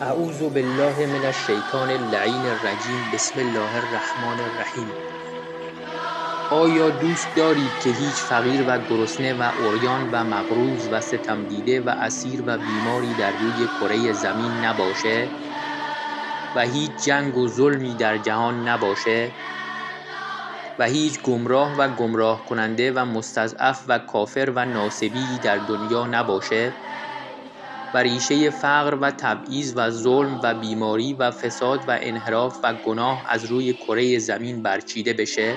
اعوذ بالله من الشیطان اللعین الرجیم. بسم الله الرحمن الرحیم. آیا دوست دارید که هیچ فقیر و گرسنه و عریان و مقروض و ستم دیده و اسیر و بیماری در روی کره زمین نباشه و هیچ جنگ و ظلمی در جهان نباشه و هیچ گمراه و گمراه کننده و مستضعف و کافر و ناصبی در دنیا نباشه و ریشه فقر و تبعیض و ظلم و بیماری و فساد و انحراف و گناه از روی کره زمین برچیده بشه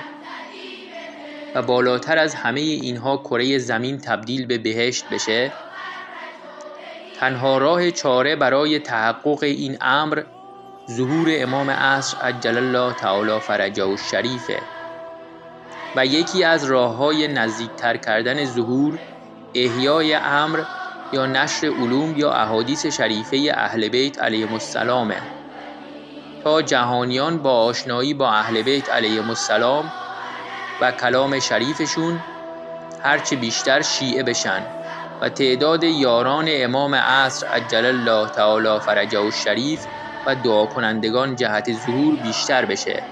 و بالاتر از همه اینها کره زمین تبدیل به بهشت بشه؟ تنها راه چاره برای تحقق این امر ظهور امام عصر عجل الله تعالی فرجه الشریفه و یکی از راه‌های نزدیکتر کردن ظهور احیای امر یا نشر علوم یا احادیث شریفه اهل بیت علیهم السلامه تا جهانیان با آشنایی با اهل بیت علیهم السلام و کلام شریفشون هرچه بیشتر شیعه بشن و تعداد یاران امام عصر عجل الله تعالی فرجه الشریف و دعا کنندگان جهت ظهور بیشتر بشه.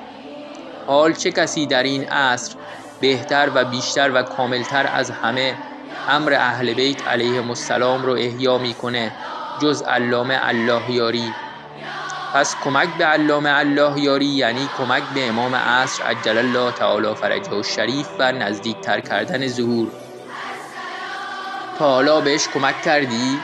حال چه کسی در این عصر بهتر و بیشتر و کاملتر از همه امر اهل بیت علیهم السلام رو احیا میکنه جز علامه الله یاری؟ پس کمک به علامه الله یاری یعنی کمک به امام عصر عجل الله تعالی فرجه الشریف و نزدیکتر کردن ظهور. تا حالا بهش کمک کردی؟